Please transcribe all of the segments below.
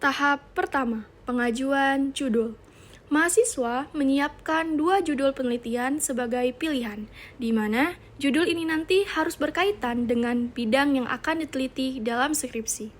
Tahap pertama, pengajuan judul. Mahasiswa menyiapkan 2 judul penelitian sebagai pilihan, di mana judul ini nanti harus berkaitan dengan bidang yang akan diteliti dalam skripsi.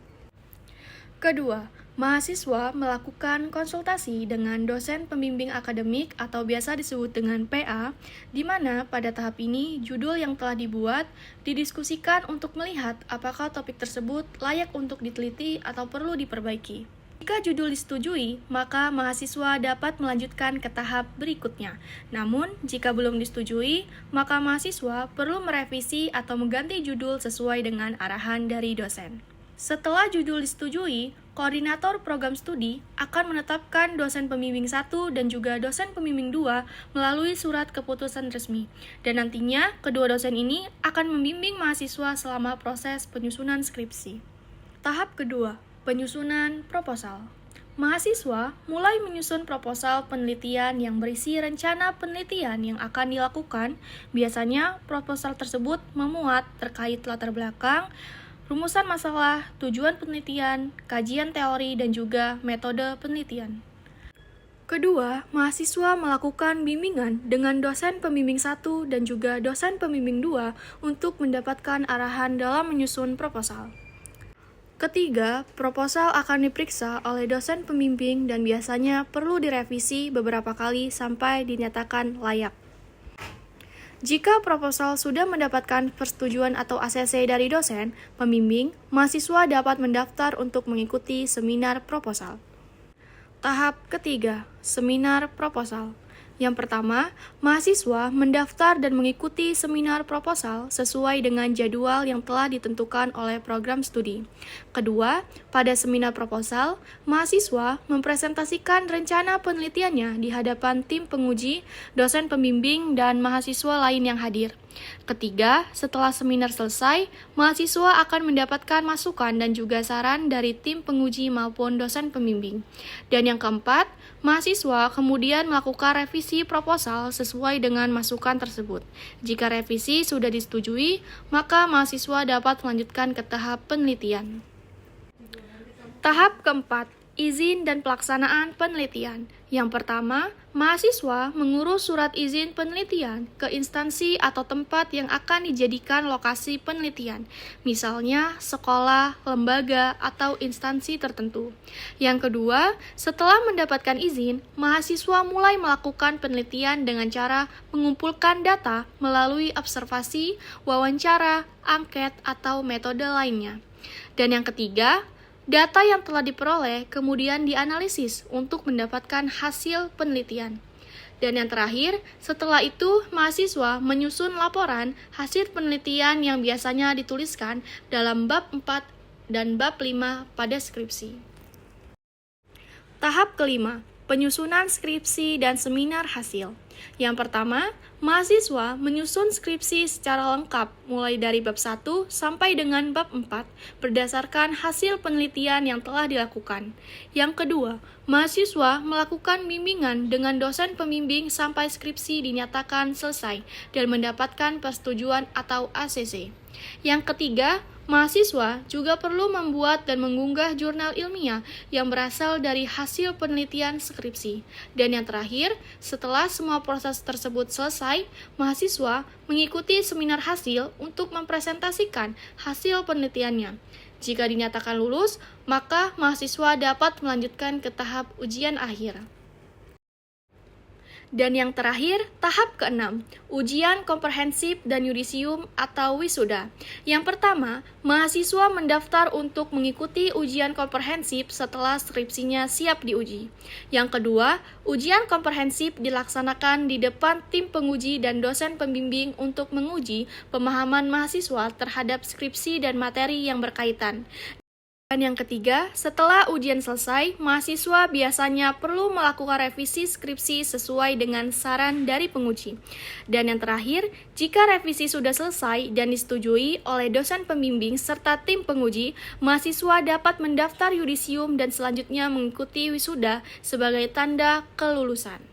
Kedua, mahasiswa melakukan konsultasi dengan dosen pembimbing akademik atau biasa disebut dengan PA, di mana pada tahap ini judul yang telah dibuat didiskusikan untuk melihat apakah topik tersebut layak untuk diteliti atau perlu diperbaiki. Jika judul disetujui, maka mahasiswa dapat melanjutkan ke tahap berikutnya. Namun, jika belum disetujui, maka mahasiswa perlu merevisi atau mengganti judul sesuai dengan arahan dari dosen. Setelah judul disetujui, koordinator program studi akan menetapkan dosen pembimbing 1 dan juga dosen pembimbing 2 melalui surat keputusan resmi. Dan nantinya, kedua dosen ini akan membimbing mahasiswa selama proses penyusunan skripsi. Tahap kedua, penyusunan proposal. Mahasiswa mulai menyusun proposal penelitian yang berisi rencana penelitian yang akan dilakukan. Biasanya, proposal tersebut memuat terkait latar belakang, rumusan masalah, tujuan penelitian, kajian teori, dan juga metode penelitian. Kedua, mahasiswa melakukan bimbingan dengan dosen pembimbing 1 dan juga dosen pembimbing 2 untuk mendapatkan arahan dalam menyusun proposal. Ketiga, proposal akan diperiksa oleh dosen pembimbing dan biasanya perlu direvisi beberapa kali sampai dinyatakan layak. Jika proposal sudah mendapatkan persetujuan atau ACC dari dosen pembimbing, mahasiswa dapat mendaftar untuk mengikuti seminar proposal. Tahap ketiga, seminar proposal. Yang pertama, mahasiswa mendaftar dan mengikuti seminar proposal sesuai dengan jadwal yang telah ditentukan oleh program studi. Kedua, pada seminar proposal, mahasiswa mempresentasikan rencana penelitiannya di hadapan tim penguji, dosen pembimbing, dan mahasiswa lain yang hadir. Ketiga, setelah seminar selesai, mahasiswa akan mendapatkan masukan dan juga saran dari tim penguji maupun dosen pembimbing. Dan yang keempat, mahasiswa kemudian melakukan revisi proposal sesuai dengan masukan tersebut. Jika revisi sudah disetujui, maka mahasiswa dapat melanjutkan ke tahap penelitian. Tahap keempat, izin dan pelaksanaan penelitian. Yang pertama, mahasiswa mengurus surat izin penelitian ke instansi atau tempat yang akan dijadikan lokasi penelitian, misalnya sekolah, lembaga, atau instansi tertentu. Yang kedua, setelah mendapatkan izin, mahasiswa mulai melakukan penelitian dengan cara mengumpulkan data melalui observasi, wawancara, angket, atau metode lainnya. Dan yang ketiga, data yang telah diperoleh kemudian dianalisis untuk mendapatkan hasil penelitian. Dan yang terakhir, setelah itu mahasiswa menyusun laporan hasil penelitian yang biasanya dituliskan dalam bab 4 dan bab 5 pada skripsi. Tahap kelima, penyusunan skripsi dan seminar hasil. Yang pertama, mahasiswa menyusun skripsi secara lengkap mulai dari bab 1 sampai dengan bab 4 berdasarkan hasil penelitian yang telah dilakukan. Yang kedua, mahasiswa melakukan bimbingan dengan dosen pembimbing sampai skripsi dinyatakan selesai dan mendapatkan persetujuan atau ACC. Yang ketiga, mahasiswa juga perlu membuat dan mengunggah jurnal ilmiah yang berasal dari hasil penelitian skripsi. Dan yang terakhir, setelah semua proses tersebut selesai, mahasiswa mengikuti seminar hasil untuk mempresentasikan hasil penelitiannya. Jika dinyatakan lulus, maka mahasiswa dapat melanjutkan ke tahap ujian akhir. Dan yang terakhir, tahap keenam, ujian komprehensif dan yudisium atau wisuda. Yang pertama, mahasiswa mendaftar untuk mengikuti ujian komprehensif setelah skripsinya siap diuji. Yang kedua, ujian komprehensif dilaksanakan di depan tim penguji dan dosen pembimbing untuk menguji pemahaman mahasiswa terhadap skripsi dan materi yang berkaitan. Dan yang ketiga, setelah ujian selesai, mahasiswa biasanya perlu melakukan revisi skripsi sesuai dengan saran dari penguji. Dan yang terakhir, jika revisi sudah selesai dan disetujui oleh dosen pembimbing serta tim penguji, mahasiswa dapat mendaftar yudisium dan selanjutnya mengikuti wisuda sebagai tanda kelulusan.